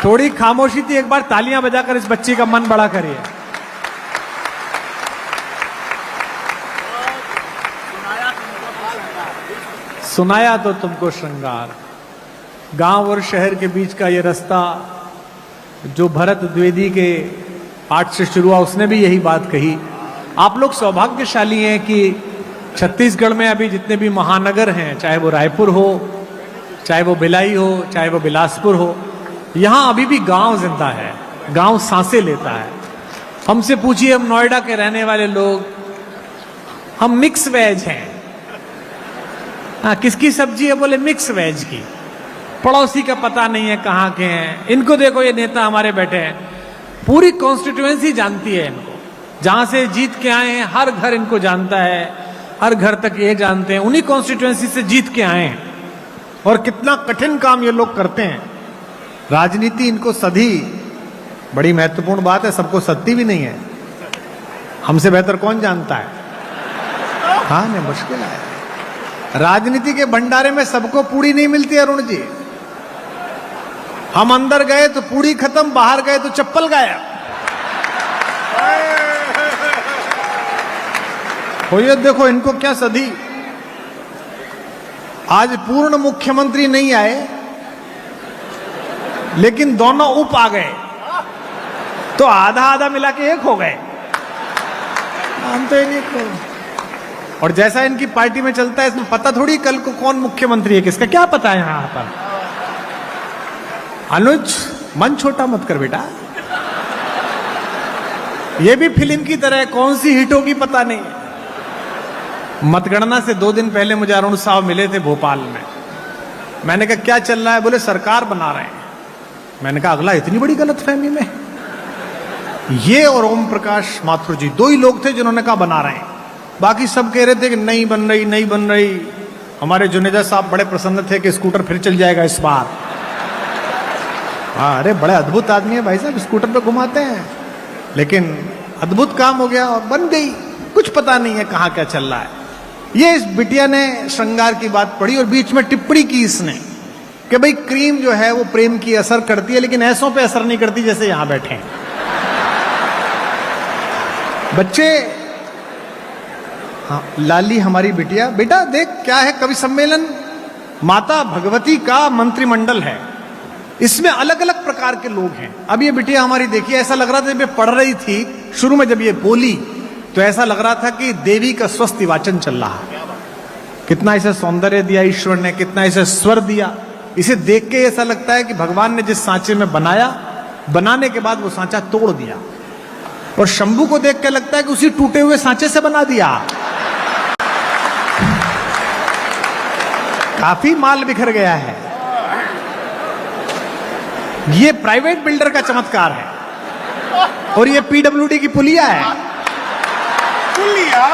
थोड़ी खामोशी थी, एक बार तालियां बजाकर इस बच्ची का मन बड़ा करिए। सुनाया तो तुमको श्रृंगार। गांव और शहर के बीच का ये रास्ता जो भरत द्विवेदी के पाठ से शुरू हुआ, उसने भी यही बात कही। आप लोग सौभाग्यशाली हैं कि छत्तीसगढ़ में अभी जितने भी महानगर हैं, चाहे वो रायपुर हो, चाहे वो भिलाई हो, चाहे वो बिलासपुर हो, यहां अभी भी गांव जिंदा है, गांव सांसें लेता है। हमसे पूछिए, हम नोएडा के रहने वाले लोग, हम मिक्स वेज हैं। हाँ, किसकी सब्जी है? बोले मिक्स वेज की। पड़ोसी का पता नहीं है कहाँ के हैं। इनको देखो, ये नेता हमारे बैठे हैं, पूरी कॉन्स्टिट्यूएंसी जानती है इनको, जहां से जीत के आए हैं हर घर इनको जानता है, हर घर तक ये जानते हैं, उन्हीं कॉन्स्टिट्यूएंसी से जीत के आए हैं। और कितना कठिन काम ये लोग करते हैं। राजनीति इनको सधी, बड़ी महत्वपूर्ण बात है, सबको सत्ती भी नहीं है। हमसे बेहतर कौन जानता है? हाँ, नहीं, मुश्किल है। राजनीति के भंडारे में सबको पूड़ी नहीं मिलती अरुण जी। हम अंदर गए तो पूड़ी खत्म, बाहर गए तो चप्पल गायब। हो ये देखो इनको क्या सदी। आज पूर्ण मुख्यमंत्री नहीं आए, लेकिन दोनों उप आ गए, तो आधा आधा मिला के एक हो गए। हम तो नहीं को। और जैसा इनकी पार्टी में चलता है, इसमें पता थोड़ी कल को कौन मुख्यमंत्री है, किसका क्या पता है यहां पर। अनुज, मन छोटा मत कर बेटा, ये भी फिल्म की तरह है, कौन सी हिट होगी पता नहीं। मतगणना से 2 दिन पहले मुझे अरुण साहब मिले थे भोपाल में। मैंने कहा क्या चल रहा है? बोले सरकार बना रहे हैं। मैंने कहा अगला इतनी बड़ी गलतफहमी में। ये और ओम प्रकाश माथुर जी 2 ही लोग थे जिन्होंने कहा बना रहे हैं, बाकी सब कह रहे थे कि नहीं बन रही, नहीं बन रही। हमारे जुनेजा साहब बड़े प्रसन्न थे कि स्कूटर फिर चल जाएगा इस बार। हाँ, अरे बड़े अद्भुत आदमी है भाई साहब, स्कूटर पे घुमाते हैं। लेकिन अद्भुत काम हो गया और बन गई, कुछ पता नहीं है कहाँ क्या चल रहा है। ये इस बिटिया ने श्रृंगार की बात पढ़ी और बीच में टिप्पणी की इसने कि भाई क्रीम जो है वो प्रेम की असर करती है, लेकिन ऐसों पे असर नहीं करती जैसे यहां बैठे हैं बच्चे। हाँ, लाली हमारी बिटिया, बेटा देख क्या है, कवि सम्मेलन माता भगवती का मंत्रिमंडल है, इसमें अलग अलग प्रकार के लोग हैं। अब ये बिटिया हमारी देखिए, ऐसा लग रहा था जब ये पढ़ रही थी शुरू में, जब ये बोली तो ऐसा लग रहा था कि देवी का स्वस्ति वाचन चल रहा है। कितना इसे सौंदर्य दिया ईश्वर ने, कितना इसे स्वर दिया। इसे देख के ऐसा लगता है कि भगवान ने जिस सांचे में बनाया, बनाने के बाद वो सांचा तोड़ दिया। और शंभू को देख के लगता है कि उसी टूटे हुए सांचे से बना दिया। काफी माल बिखर गया है। ये प्राइवेट बिल्डर का चमत्कार है और ये पीडब्ल्यूडी की पुलिया है। पुलिया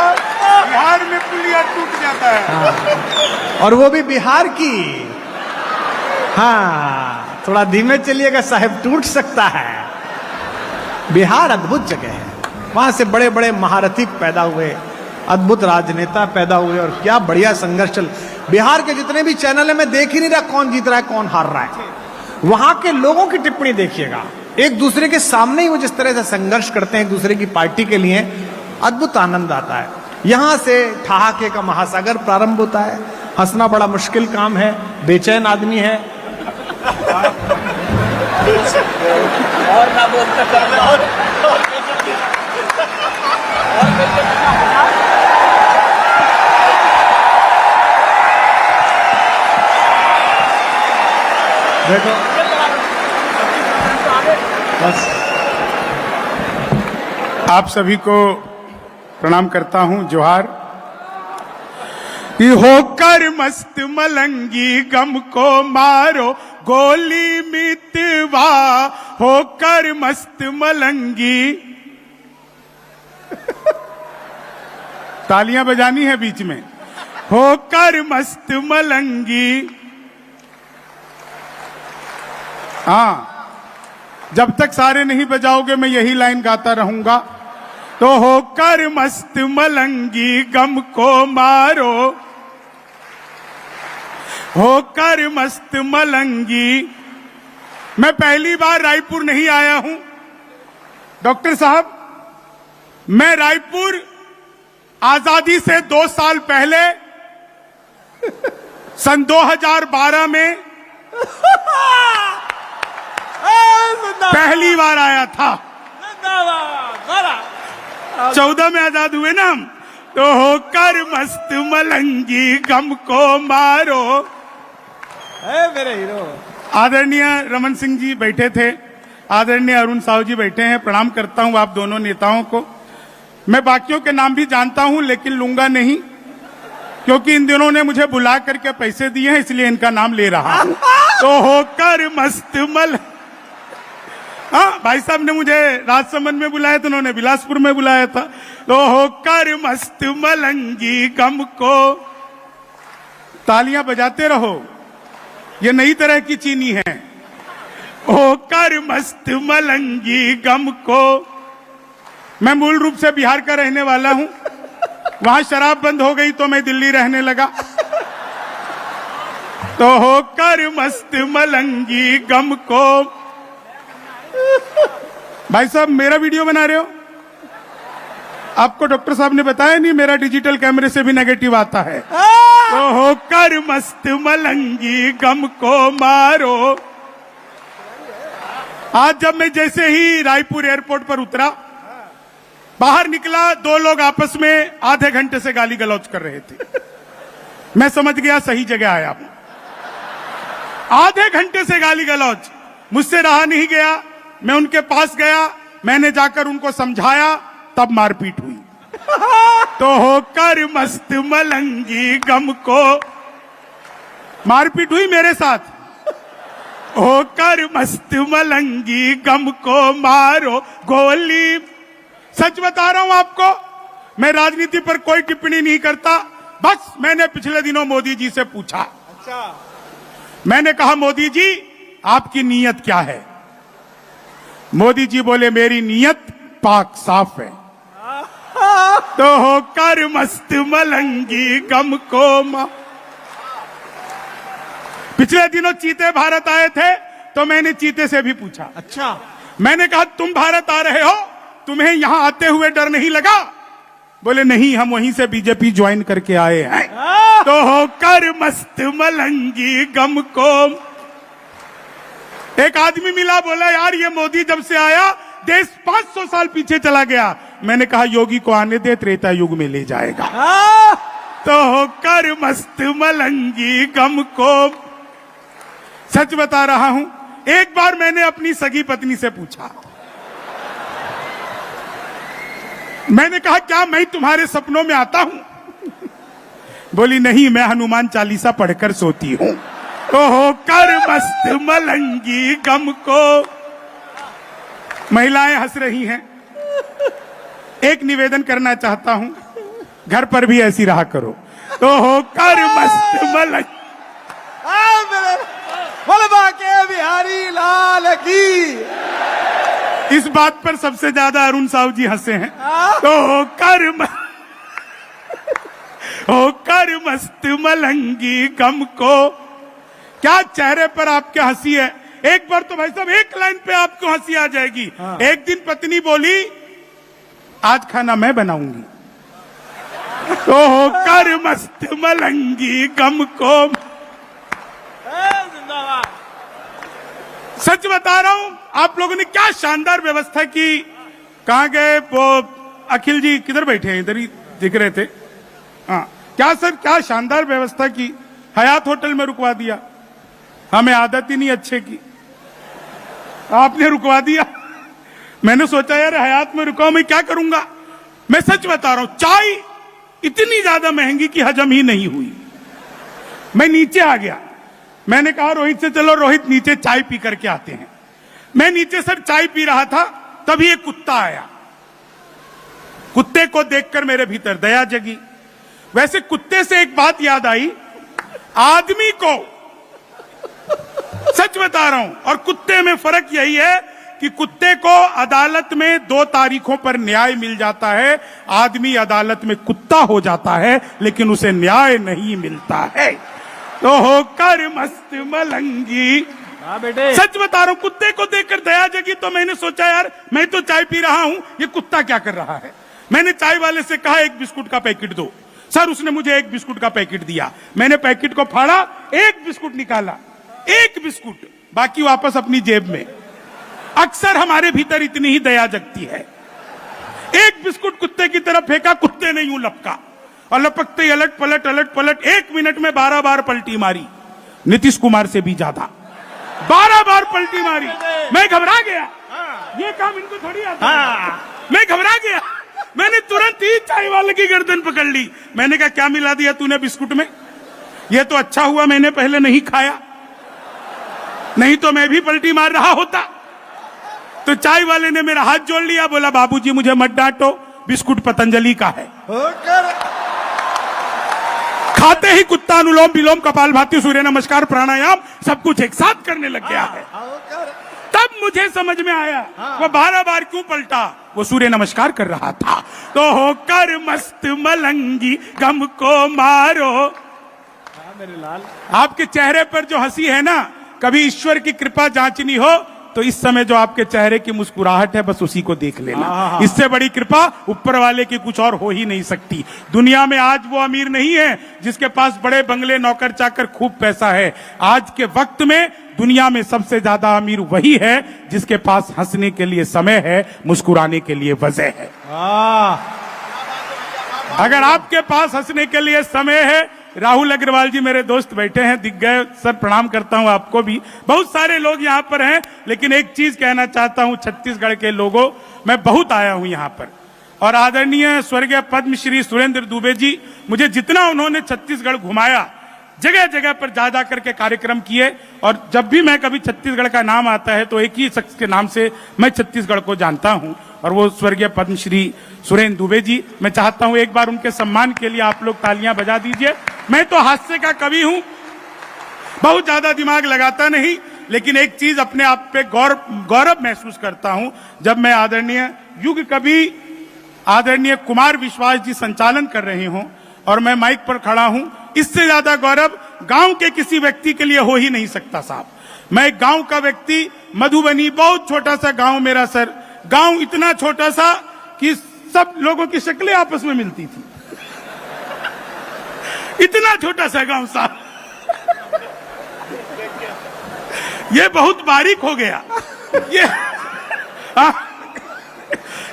बिहार में पुलिया टूट जाता है। हाँ। और वो भी बिहार की। हाँ, थोड़ा धीमे चलिएगा साहब, टूट सकता है। बिहार अद्भुत जगह है, वहां से बड़े बड़े महारथी पैदा हुए, अद्भुत राजनेता पैदा हुए और क्या बढ़िया संघर्ष चल। बिहार के जितने भी चैनल है, मैं देख ही नहीं रहा कौन जीत रहा है कौन हार रहा है। वहां के लोगों की टिप्पणी देखिएगा, एक दूसरे के सामने ही वो जिस तरह से संघर्ष करते हैं एक दूसरे की पार्टी के लिए, अद्भुत आनंद आता है। यहां से ठहाके का महासागर प्रारंभ होता है। हंसना बड़ा मुश्किल काम है, बेचैन आदमी है। और ना बोलते देखो बस, आप सभी को प्रणाम करता हूं, जोहार। होकर मस्त मलंगी गम को मारो गोली मितवा, होकर मस्त मलंगी। तालियां बजानी है बीच में। होकर मस्त मलंगी। हाँ, जब तक सारे नहीं बजाओगे मैं यही लाइन गाता रहूंगा। तो होकर मस्त मलंगी गम को मारो, होकर मस्त मलंगी। मैं पहली बार रायपुर नहीं आया हूं डॉक्टर साहब। मैं रायपुर आजादी से 2 साल पहले सन 2012 में पहली बार आया था। 14 में आजाद हुए ना हम, तो होकर मस्त मलंगी गम को मारो। मेरे हीरो। आदरणीय रमन सिंह जी बैठे थे, आदरणीय अरुण साहू जी बैठे हैं। प्रणाम करता हूं आप दोनों नेताओं को। मैं बाकियों के नाम भी जानता हूं लेकिन लूंगा नहीं, क्योंकि इन दिनों ने मुझे बुला करके पैसे दिए हैं, इसलिए इनका नाम ले रहा हूं। तो होकर मस्त मल, हाँ भाई साहब ने मुझे राजसमंद में बुलाया था, उन्होंने बिलासपुर में बुलाया था। तो होकर मस्त मलंगी गम को, तालियां बजाते रहो, ये नई तरह की चीनी है। होकर मस्त मलंगी गम को। मैं मूल रूप से बिहार का रहने वाला हूं, वहां शराब बंद हो गई तो मैं दिल्ली रहने लगा। तो होकर मस्त मलंगी गम को। भाई साहब मेरा वीडियो बना रहे हो? आपको डॉक्टर साहब ने बताया नहीं, मेरा डिजिटल कैमरे से भी नेगेटिव आता है। तो होकर मस्त मलंगी गम को मारो। आज जब मैं जैसे ही रायपुर एयरपोर्ट पर उतरा, बाहर निकला, 2 लोग आपस में आधे घंटे से गाली गलौज कर रहे थे। मैं समझ गया सही जगह आया हूं। आधे घंटे से गाली गलौज, मुझसे रहा नहीं गया। मैं उनके पास गया, मैंने जाकर उनको समझाया, तब मारपीट हुई। तो होकर मस्त मलंगी गम को, मारपीट हुई मेरे साथ। होकर मस्त मलंगी गम को मारो गोली। सच बता रहा हूं आपको, मैं राजनीति पर कोई टिप्पणी नहीं करता। बस मैंने पिछले दिनों मोदी जी से पूछा। अच्छा। मैंने कहा मोदी जी आपकी नीयत क्या है? मोदी जी बोले मेरी नीयत पाक साफ है। तो होकर मस्त मलंगी गम को पिछले दिनों चीते भारत आए थे, तो मैंने चीते से भी पूछा। अच्छा। मैंने कहा तुम भारत आ रहे हो, तुम्हें यहां आते हुए डर नहीं लगा? बोले नहीं, हम वहीं से बीजेपी ज्वाइन करके आए हैं। तो होकर मस्त मलंगी गम को। एक आदमी मिला, बोला यार ये मोदी जब से आया देश 500 साल पीछे चला गया। मैंने कहा योगी को आने दे, त्रेता युग में ले जाएगा। तो होकर मस्त मलंगी गम को। सच बता रहा हूं, एक बार मैंने अपनी सगी पत्नी से पूछा, मैंने कहा क्या मैं तुम्हारे सपनों में आता हूं? बोली नहीं, मैं हनुमान चालीसा पढ़कर सोती हूं। तो होकर मस्त मलंगी गम को। महिलाएं हंस रही हैं। एक निवेदन करना चाहता हूं, घर पर भी ऐसी रहा करो। तो होकर मस्त मलंगी। के बिहारी लाल की। इस बात पर सबसे ज्यादा अरुण साहू जी हंसे हैं। तो होकर मस्त मलंगी गम को। क्या चेहरे पर आपके हंसी है? एक बार तो भाई साहब एक लाइन पे आपको हंसी आ जाएगी। हाँ। एक दिन पत्नी बोली आज खाना मैं बनाऊंगी। तो होकर मस्त मलंगी गम को। सच बता रहा हूं, आप लोगों ने क्या शानदार व्यवस्था की। कहां गए वो अखिल जी? किधर बैठे हैं? इधर ही दिख रहे थे। हाँ, क्या सर, क्या शानदार व्यवस्था की। हयात होटल में रुकवा दिया, हमें आदत ही नहीं अच्छे की, आपने रुकवा दिया। मैंने सोचा यार हयात में रुका, मैं क्या करूंगा। मैं सच बता रहा हूं, चाय इतनी ज्यादा महंगी कि हजम ही नहीं हुई। मैं नीचे आ गया, मैंने कहा रोहित से चलो, रोहित नीचे चाय पी करके आते हैं। मैं नीचे सर चाय पी रहा था, तभी एक कुत्ता आया। कुत्ते को देखकर मेरे भीतर दया जगी। वैसे कुत्ते से एक बात याद आई, आदमी को, सच बता रहा हूं, और कुत्ते में फर्क यही है कि कुत्ते को अदालत में 2 तारीखों पर न्याय मिल जाता है, आदमी अदालत में कुत्ता हो जाता है लेकिन उसे न्याय नहीं मिलता है। तो होकर मस्त मलंगी हाँ बेटे, सच बता रहा हूं, कुत्ते को देखकर दया जगी तो मैंने सोचा यार मैं तो चाय पी रहा हूं, ये कुत्ता क्या कर रहा है। मैंने चाय वाले से कहा एक बिस्कुट का पैकेट दो। सर उसने मुझे एक बिस्कुट का पैकेट दिया। मैंने पैकेट को फाड़ा, एक बिस्कुट निकाला, एक बिस्कुट, बाकी वापस अपनी जेब में। अक्सर हमारे भीतर इतनी ही दया जगती है। एक बिस्कुट कुत्ते की तरफ फेंका, कुत्ते ने यूं लपका और लपकते ही अलट पलट 1 मिनट में 12 बार पलटी मारी। नीतीश कुमार से भी ज्यादा 12 बार पलटी मारी। मैं घबरा गया, ये काम इनको थोड़ी आता है। मैं घबरा गया, मैंने तुरंत ही चाय वाले की गर्दन पकड़ ली। मैंने कहा क्या मिला दिया तूने बिस्कुट में? ये तो अच्छा हुआ मैंने पहले नहीं खाया, नहीं तो मैं भी पलटी मार रहा होता। तो चाय वाले ने मेरा हाथ जोड़ लिया, बोला बाबूजी मुझे मत डांटो, बिस्कुट पतंजलि का है। खाते ही कुत्ता अनुलोम विलोम कपालभाति सूर्य नमस्कार प्राणायाम सब कुछ एक साथ करने लग गया है। तब मुझे समझ में आया वो 12 बार क्यों पलटा, वो सूर्य नमस्कार कर रहा था। तो होकर मस्त मलंगी गम को मारो। मेरे लाल, आपके चेहरे पर जो हंसी है ना, कभी ईश्वर की कृपा जांचनी हो तो इस समय जो आपके चेहरे की मुस्कुराहट है बस उसी को देख लेना। इससे बड़ी कृपा ऊपर वाले की कुछ और हो ही नहीं सकती। दुनिया में आज वो अमीर नहीं है जिसके पास बड़े बंगले, नौकर चाकर, खूब पैसा है। आज के वक्त में दुनिया में सबसे ज्यादा अमीर वही है जिसके पास हंसने के लिए समय है, मुस्कुराने के लिए वजह है। अगर आपके पास हंसने के लिए समय है, राहुल अग्रवाल जी मेरे दोस्त बैठे हैं, दिख गए सर, प्रणाम करता हूं आपको भी। बहुत सारे लोग यहां पर हैं, लेकिन एक चीज कहना चाहता हूं छत्तीसगढ़ के लोगों, मैं बहुत आया हूं यहां पर और आदरणीय स्वर्गीय पद्मश्री सुरेंद्र दुबे जी, मुझे जितना उन्होंने छत्तीसगढ़ घुमाया, जगह जगह पर जा जा करके कार्यक्रम किए, और जब भी मैं कभी छत्तीसगढ़ का नाम आता है तो एक ही शख्स के नाम से मैं छत्तीसगढ़ को जानता हूं, और वो स्वर्गीय पद्मश्री सुरेंद्र दुबे जी। मैं चाहता हूं एक बार उनके सम्मान के लिए आप लोग तालियां बजा दीजिए। मैं तो हास्य का कवि हूं, बहुत ज्यादा दिमाग लगाता नहीं, लेकिन एक चीज अपने आप पे गौरव महसूस करता हूं, जब मैं आदरणीय युग कवि आदरणीय कुमार विश्वास जी संचालन कर रहे हों और मैं माइक पर खड़ा हूं, इससे ज्यादा गौरव गांव के किसी व्यक्ति के लिए हो ही नहीं सकता साहब। मैं एक गांव का व्यक्ति, मधुबनी बहुत छोटा सा गांव मेरा सर, गांव इतना छोटा सा कि सब लोगों की शक्लें आपस में मिलती थी, इतना छोटा सा गांव साहब। ये बहुत बारीक हो गया ये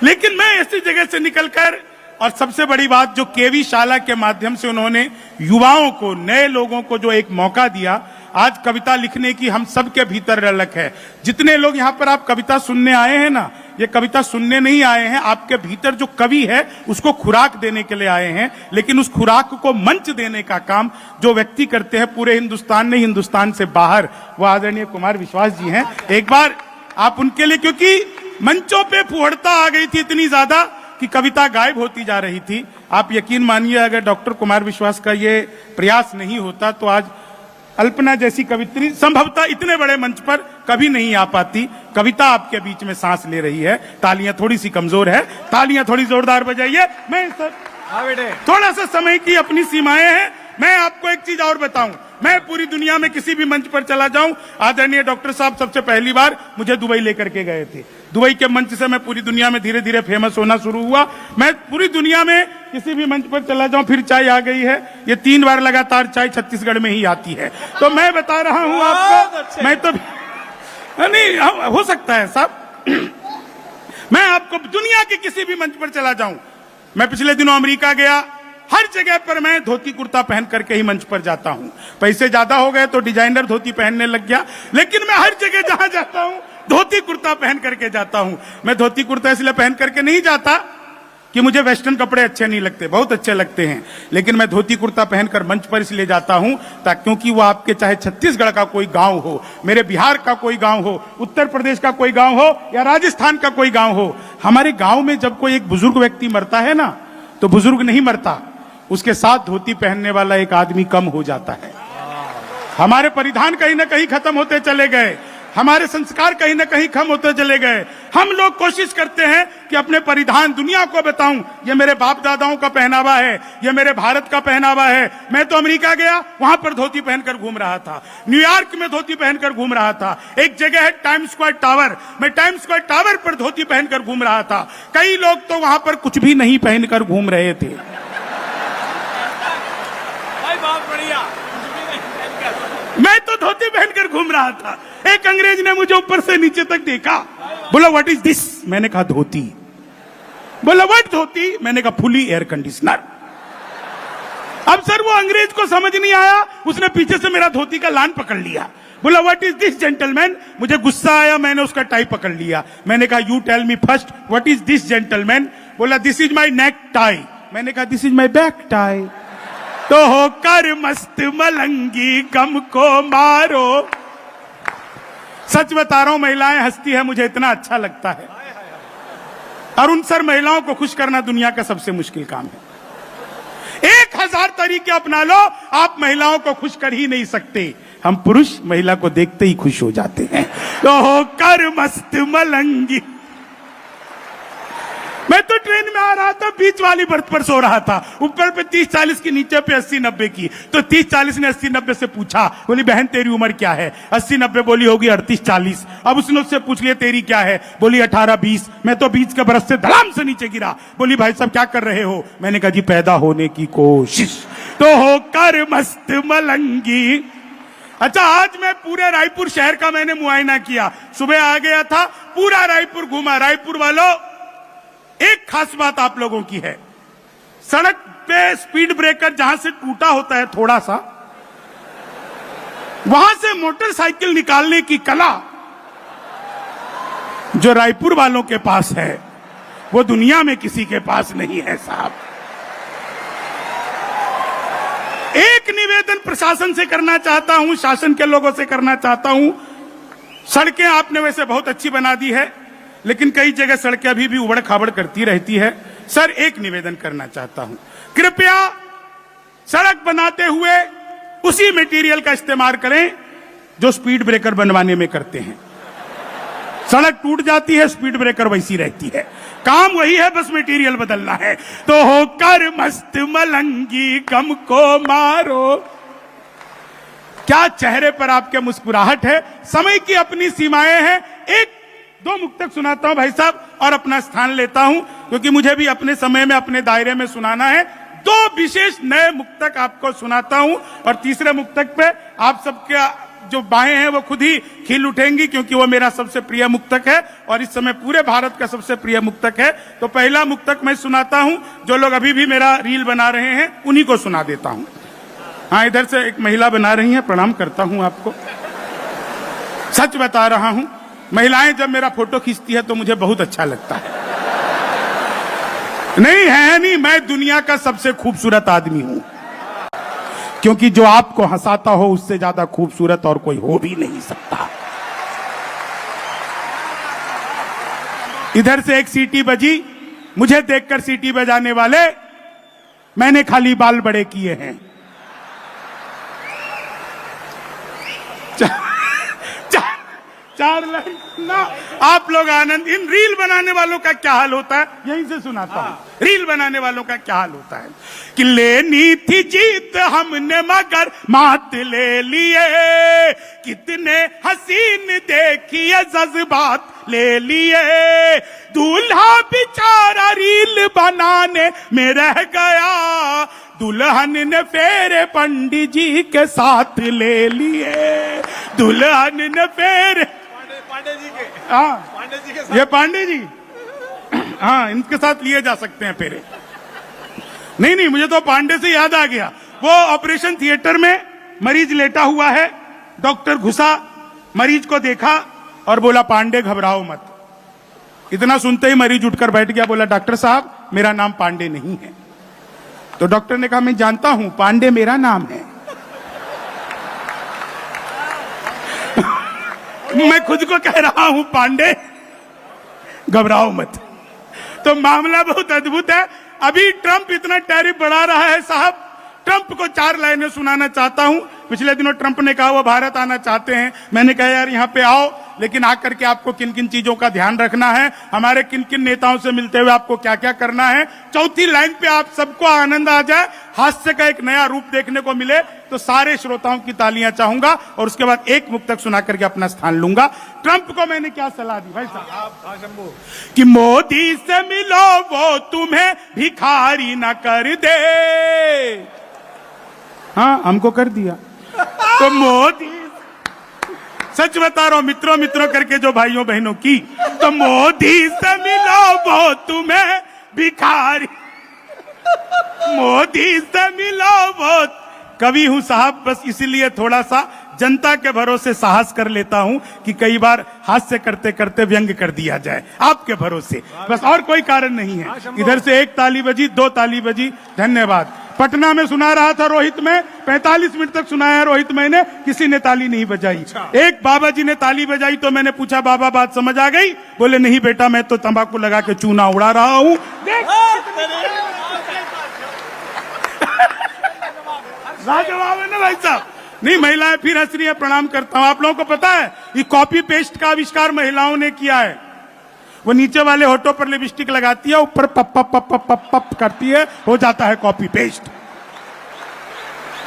लेकिन मैं ऐसी जगह से निकलकर, और सबसे बड़ी बात जो केवी शाला के माध्यम से उन्होंने युवाओं को, नए लोगों को जो एक मौका दिया, आज कविता लिखने की हम सबके भीतर ललक है। जितने लोग यहाँ पर आप कविता सुनने आए हैं ना, ये कविता सुनने नहीं आए हैं, आपके भीतर जो कवि है उसको खुराक देने के लिए आए हैं। लेकिन उस खुराक को मंच देने का काम जो व्यक्ति करते हैं पूरे हिंदुस्तान नहीं, हिंदुस्तान से बाहर, वो आदरणीय कुमार विश्वास जी हैं। एक बार आप उनके लिए, क्योंकि मंचों पे फुहड़ता आ गई थी इतनी ज्यादा कि कविता गायब होती जा रही थी। आप यकीन मानिए अगर डॉक्टर कुमार विश्वास का ये प्रयास नहीं होता तो आज अल्पना जैसी कवित्री संभवतः इतने बड़े मंच पर कभी नहीं आ पाती। कविता आपके बीच में सांस ले रही है। तालियां थोड़ी सी कमजोर है, तालियां थोड़ी जोरदार बजाइए। मैं थोड़ा सा समय की अपनी सीमाएं हैं। मैं आपको एक चीज और बताऊं, मैं पूरी दुनिया में किसी भी मंच पर चला जाऊं, आदरणीय डॉक्टर साहब सबसे पहली बार मुझे दुबई लेकर के गए थे। दुबई के मंच से मैं पूरी दुनिया में धीरे धीरे फेमस होना शुरू हुआ। मैं पूरी दुनिया में किसी भी मंच पर चला जाऊं, फिर चाय आ गई है। ये 3 बार लगातार चाय छत्तीसगढ़ में ही आती है। तो मैं बता रहा हूं आपको, मैं तो नहीं हो सकता है साहब मैं आपको दुनिया के किसी भी मंच पर चला जाऊं, मैं पिछले दिनों अमेरिका गया, हर जगह पर मैं धोती कुर्ता पहन करके ही मंच पर जाता हूं। पैसे ज्यादा हो गए तो डिजाइनर धोती पहनने लग गया, लेकिन मैं हर जगह जहां जाता हूं धोती कुर्ता पहन करके जाता हूं। मैं धोती कुर्ता इसलिए पहन करके नहीं जाता कि मुझे वेस्टर्न कपड़े अच्छे नहीं लगते, बहुत अच्छे लगते हैं, लेकिन मैं धोती कुर्ता पहनकर मंच पर इसलिए जाता हूं ताकि, क्योंकि वो आपके चाहे छत्तीसगढ़ का कोई गांव हो, मेरे बिहार का कोई गांव हो, उत्तर प्रदेश का कोई गांव हो या राजस्थान का कोई गांव हो, हमारे गांव में जब कोई एक बुजुर्ग व्यक्ति मरता है ना, तो बुजुर्ग नहीं मरता, उसके साथ धोती पहनने वाला एक आदमी कम हो जाता है। हमारे परिधान कहीं ना कहीं खत्म होते चले गए। हमारे संस्कार कहीं ना कहीं कम होते चले गए। हम लोग कोशिश करते हैं कि अपने परिधान दुनिया को बताऊं, ये मेरे बाप दादाओं का पहनावा है, ये मेरे भारत का पहनावा है। मैं तो अमेरिका गया, वहां पर धोती पहनकर घूम रहा था, न्यूयॉर्क में धोती पहनकर घूम रहा था, एक जगह है टाइम्स स्क्वायर टावर, मैं टाइम्स स्क्वायर टावर पर धोती पहनकर घूम रहा था। कई लोग तो वहां पर कुछ भी नहीं पहनकर घूम रहे थे। बहुत बढ़िया। मैं तो धोती पहनकर घूम रहा था। एक अंग्रेज ने मुझे ऊपर से नीचे तक देखा, बोला व्हाट इज दिस? मैंने कहा धोती। बोला व्हाट धोती? मैंने कहा फुली एयर कंडीशनर। अब सर वो अंग्रेज को समझ नहीं आया, उसने पीछे से मेरा धोती का लान पकड़ लिया। बोला व्हाट इज दिस जेंटलमैन? मुझे गुस्सा आया, मैंने उसका टाई पकड़ लिया। मैंने कहा you tell me first what is this gentleman? बोला this is my neck tie. मैंने कहा this is my back tie. तो होकर मस्त मलंगी गम को मारो। सच बता रहा हूं, महिलाएं हंसती है, मुझे इतना अच्छा लगता है। और उन सर महिलाओं को खुश करना दुनिया का सबसे मुश्किल काम है। 1000 तरीके अपना लो, आप महिलाओं को खुश कर ही नहीं सकते। हम पुरुष महिला को देखते ही खुश हो जाते हैं। तो होकर मस्त मलंगी। मैं तो ट्रेन में आ रहा था, बीच वाली बर्थ पर सो रहा था, ऊपर पे 30-40 की, नीचे पे 80-90 की। तो 30-40 ने 80-90 से पूछा, बोली बहन तेरी उम्र क्या है? 80-90 बोली होगी 38-40। अब उसने उससे पूछ लिया तेरी क्या है? बोली 18-20। मैं तो 20 के बरस से धड़ाम से नीचे गिरा। बोली भाई साहब क्या कर रहे हो? मैंने कहा जी पैदा होने की कोशिश। तो होकर मस्त मलंगी। अच्छा, आज मैं पूरे रायपुर शहर का मैंने मुआयना किया। सुबह आ गया था, पूरा रायपुर घूमा। रायपुर वालों, एक खास बात आप लोगों की है, सड़क पे स्पीड ब्रेकर जहां से टूटा होता है थोड़ा सा, वहां से मोटरसाइकिल निकालने की कला जो रायपुर वालों के पास है, वो दुनिया में किसी के पास नहीं है साहब। एक निवेदन प्रशासन से करना चाहता हूं, शासन के लोगों से करना चाहता हूं। सड़कें आपने वैसे बहुत अच्छी बना दी है, लेकिन कई जगह सड़कें अभी भी उबड़ खाबड़ करती रहती है। सर एक निवेदन करना चाहता हूं, कृपया सड़क बनाते हुए उसी मटेरियल का इस्तेमाल करें जो स्पीड ब्रेकर बनवाने में करते हैं। सड़क टूट जाती है, स्पीड ब्रेकर वैसी रहती है, काम वही है, बस मटेरियल बदलना है। तो होकर मस्त मलंगी गम को मारो। क्या चेहरे पर आपके मुस्कुराहट है। समय की अपनी सीमाएं हैं। एक दो मुक्तक सुनाता हूं भाई साहब, और अपना स्थान लेता हूं, क्योंकि मुझे भी अपने समय में अपने दायरे में सुनाना है। दो विशेष नए मुक्तक आपको सुनाता हूं, और तीसरे मुक्तक पे आप सबके जो बाहें हैं वो खुद ही खिल उठेंगी, क्योंकि वो मेरा सबसे प्रिय मुक्तक है और इस समय पूरे भारत का सबसे प्रिय मुक्तक है। तो पहला मुक्तक मैं सुनाता हूं, जो लोग अभी भी मेरा रील बना रहे हैं उन्हीं को सुना देता हूं। हाँ, इधर से एक महिला बना रही है, प्रणाम करता हूं आपको। सच बता रहा हूं, महिलाएं जब मेरा फोटो खींचती है तो मुझे बहुत अच्छा लगता है। नहीं, मैं दुनिया का सबसे खूबसूरत आदमी हूं, क्योंकि जो आपको हंसाता हो उससे ज्यादा खूबसूरत और कोई हो भी नहीं सकता। इधर से एक सीटी बजी, मुझे देखकर सीटी बजाने वाले, मैंने खाली बाल बड़े किए हैं। चार लाइन ना, आप लोग आनंद। इन रील बनाने वालों का क्या हाल होता है, यहीं से सुनाता हूं। रील बनाने वालों का क्या हाल होता है कि लेनी थी जीत हमने मगर मात ले लिए, कितने हसीन देखिए जज्बात ले लिए, दूल्हा बेचारा रील बनाने में रह गया, दुल्हन ने फेरे पंडित जी के साथ ले लिए, दुल्हन ने फेरे पांडे जी के, हाँ पांडे जी के साथ, ये पांडे जी, हाँ इनके साथ लिए जा सकते हैं फेरे। नहीं, मुझे तो पांडे से याद आ गया, वो ऑपरेशन थिएटर में मरीज लेटा हुआ है, डॉक्टर घुसा, मरीज को देखा और बोला पांडे घबराओ मत। इतना सुनते ही मरीज उठकर बैठ गया, बोला डॉक्टर साहब मेरा नाम पांडे नहीं है। तो डॉक्टर ने कहा मैं जानता हूं, पांडे मेरा नाम है। मैं खुद को कह रहा हूं पांडे घबराओ मत। तो मामला बहुत अद्भुत है। अभी ट्रंप इतना टैरिफ बढ़ा रहा है साहब, ट्रंप को 4 लाइनें सुनाना चाहता हूं। पिछले दिनों ट्रंप ने कहा वो भारत आना चाहते हैं। मैंने कहा यार यहाँ पे आओ, लेकिन आकर के आपको किन किन चीजों का ध्यान रखना है, हमारे किन किन नेताओं से मिलते हुए आपको क्या क्या करना है। चौथी लाइन पे आप सबको आनंद आ जाए, हास्य का एक नया रूप देखने को मिले, तो सारे श्रोताओं की तालियां चाहूंगा और उसके बाद एक मुक्तक सुना करके अपना स्थान लूंगा। ट्रंप को मैंने क्या सलाह दी भाई साहब कि मोदी से मिलो वो तुम्हें भिखारी ना कर दे। हाँ, हमको कर दिया। तो मोदी, सच बता रहा हूं मित्रों मित्रों करके जो भाइयों बहनों की, तो मोदी से मिलो वो तुम्हें भिखारी, मोदी से मिलो वो। कवि हूं साहब, बस इसीलिए थोड़ा सा जनता के भरोसे साहस कर लेता हूं कि कई बार हास्य करते करते व्यंग कर दिया जाए आपके भरोसे, बस और कोई कारण नहीं है। इधर से एक ताली बजी, दो ताली बजी, धन्यवाद। पटना में सुना रहा था रोहित में, 45 मिनट तक सुनाया रोहित मैंने, किसी ने ताली नहीं बजाई। एक बाबा जी ने ताली बजाई तो मैंने पूछा बाबा बात समझ आ गई? बोले नहीं बेटा, मैं तो तंबाकू लगा के चूना उड़ा रहा हूं। लाजवाब है ना भाई साहब? नहीं, महिलाएं फिर हंस रही है, प्रणाम करता हूं। आप लोगों को पता है ये कॉपी पेस्ट का आविष्कार महिलाओं ने किया है। वो नीचे वाले होठों पर लिपस्टिक लगाती है, ऊपर पप पप पप पप पप पप करती है, हो जाता है कॉपी पेस्ट।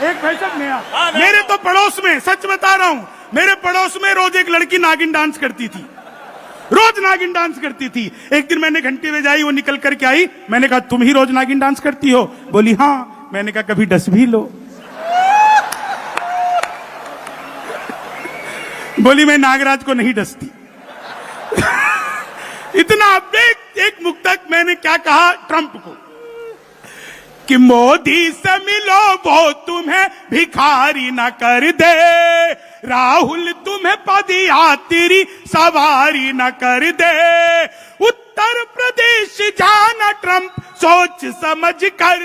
एक भाई साहब नया, मेरे तो पड़ोस में, सच बता रहा हूं, मेरे पड़ोस में रोज एक लड़की नागिन डांस करती थी, रोज नागिन डांस करती थी। एक दिन मैंने घंटी बजाई, वो निकल करके आई, मैंने कहा तुम ही रोज नागिन डांस करती हो? बोली हाँ। मैंने कहा कभी डस भी लो। बोली मैं नागराज को नहीं डसती। इतना एक मुक्तक मैंने क्या कहा ट्रंप को कि मोदी से मिलो वो तुम्हें भिखारी ना कर दे, राहुल तुम्हें पदयात्री सवारी ना कर दे, उत्तर प्रदेश जाना ट्रंप सोच समझ कर,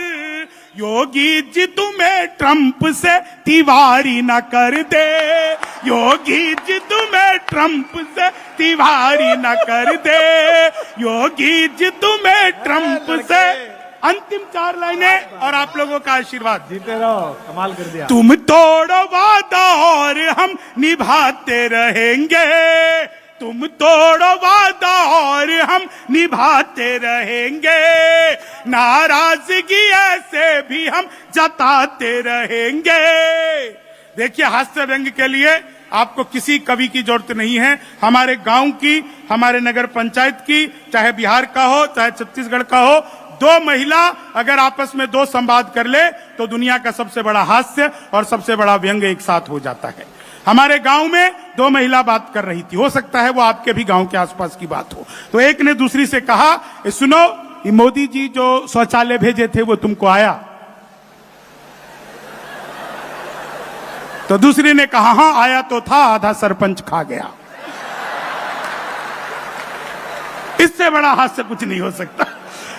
योगी जी तुम्हें ट्रंप से तिवारी ना कर दे, योगी जी तुम्हें ट्रंप से तिवारी ना कर दे, योगी जी तुम्हें ट्रंप से। अंतिम 4 लाइनें और आप लोगों का आशीर्वाद। जीते रहो, कमाल कर दिया। तुम तोड़ो वादा और हम निभाते रहेंगे, तुम तोड़ो वादा और हम निभाते रहेंगे, नाराजगी ऐसे भी हम जताते रहेंगे। देखिए, हास्य व्यंग के लिए आपको किसी कवि की जरूरत नहीं है। हमारे गांव की, हमारे नगर पंचायत की, चाहे बिहार का हो चाहे छत्तीसगढ़ का हो, 2 महिला अगर आपस में 2 संवाद कर ले तो दुनिया का सबसे बड़ा हास्य और सबसे बड़ा व्यंग एक साथ हो जाता है। हमारे गांव में 2 महिला बात कर रही थी, हो सकता है वो आपके भी गांव के आसपास की बात हो। तो एक ने दूसरी से कहा, सुनो, ये मोदी जी जो शौचालय भेजे थे वो तुमको आया? तो दूसरी ने कहा हाँ आया तो था, आधा सरपंच खा गया। इससे बड़ा हास्य कुछ नहीं हो सकता।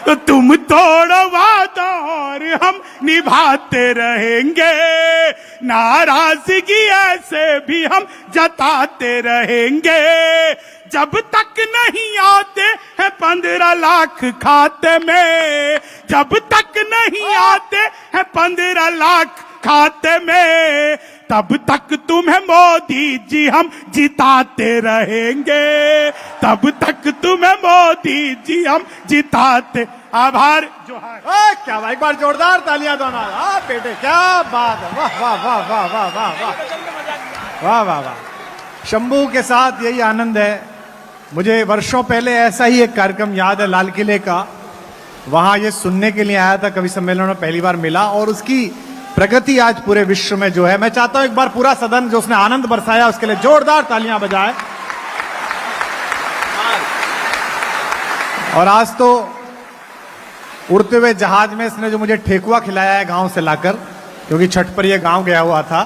तो तुम तोड़ो वादा और हम निभाते रहेंगे, नाराजगी ऐसे भी हम जताते रहेंगे, जब तक नहीं आते हैं 15 लाख खाते में, जब तक नहीं आते हैं 15 लाख खाते में, तब तक तुम्हें मोदी जी हम जिताते रहेंगे, तब तक तुम्हें मोदी जी हम जिताते। आभार, जोहार। क्या भाई, एक बार जोरदार तालियां दो ना। बेटे क्या बात है, वाह वाह वाह वाह वाह वाह वाह वाह वाह वाह। शंभू के साथ यही आनंद है। मुझे वर्षों पहले ऐसा ही एक कार्यक्रम याद है, लाल किले का। वहां ये सुनने के लिए आया था, कवि सम्मेलन में पहली बार मिला, और उसकी प्रगति आज पूरे विश्व में जो है, मैं चाहता हूं एक बार पूरा सदन जो उसने आनंद बरसाया उसके लिए जोरदार तालियां बजाए। और आज तो उड़ते हुए जहाज में इसने जो मुझे ठेकुआ खिलाया है गांव से लाकर, क्योंकि छठ पर यह गांव गया हुआ था,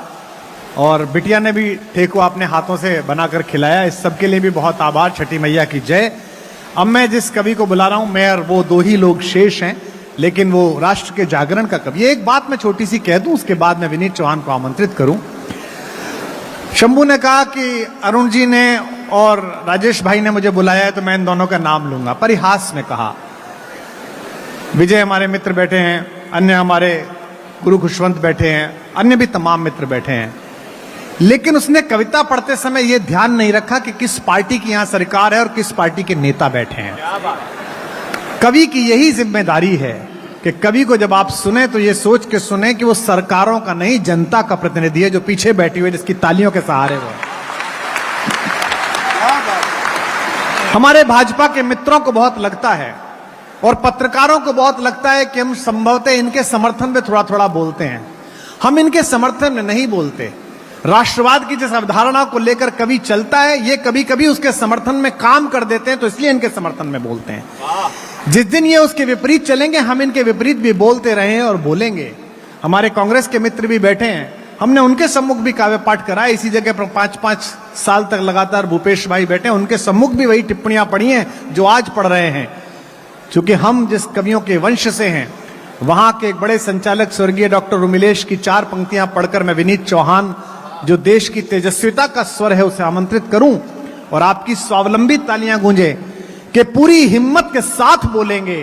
और बिटिया ने भी ठेकुआ अपने हाथों से बनाकर खिलाया। इस सब के लिए भी बहुत आभार। छठी मैया की जय। अब मैं जिस कवि को बुला रहा हूं, मैं और वो 2 ही लोग शेष हैं, लेकिन वो राष्ट्र के जागरण का कवि। एक बात मैं छोटी सी कह दूं, उसके बाद मैं विनीत चौहान को आमंत्रित करूं। शंभू ने कहा कि अरुण जी ने और राजेश भाई ने मुझे बुलाया है तो मैं इन दोनों का नाम लूंगा। परिहास में कहा। विजय हमारे मित्र बैठे हैं, अन्य हमारे गुरु खुशवंत बैठे हैं, अन्य भी तमाम मित्र बैठे हैं, लेकिन उसने कविता पढ़ते समय यह ध्यान नहीं रखा कि किस पार्टी की यहां सरकार है और किस पार्टी के नेता बैठे हैं। कवि की यही जिम्मेदारी है कि कवि को जब आप सुने तो ये सोच के सुने कि वो सरकारों का नहीं, जनता का प्रतिनिधि है जो पीछे बैठी हुई, जिसकी तालियों के सहारे वो है। हमारे भाजपा के मित्रों को बहुत लगता है और पत्रकारों को बहुत लगता है कि हम संभवतः इनके समर्थन में थोड़ा थोड़ा बोलते हैं। हम इनके समर्थन में नहीं बोलते। राष्ट्रवाद की जिस अवधारणा को लेकर कवि चलता है, ये कभी कभी उसके समर्थन में काम कर देते हैं, तो इसलिए इनके समर्थन में बोलते हैं। जिस दिन ये उसके विपरीत चलेंगे, हम इनके विपरीत भी बोलते रहे हैं और बोलेंगे। हमारे कांग्रेस के मित्र भी बैठे हैं, हमने उनके सम्मुख भी काव्य पाठ करा। इसी जगह पर 5-5 साल तक लगातार भूपेश भाई बैठे, उनके सम्मुख भी वही टिप्पणियां पढ़ी हैं जो आज पढ़ रहे हैं। क्योंकि हम जिस कवियों के वंश से हैं, वहां के एक बड़े संचालक स्वर्गीय डॉक्टर रुमिलेश की 4 पंक्तियां पढ़कर मैं विनीत चौहान, जो देश की तेजस्विता का स्वर है, उसे आमंत्रित करूं और आपकी स्वावलंबी तालियां गूंजे कि पूरी हिम्मत के साथ बोलेंगे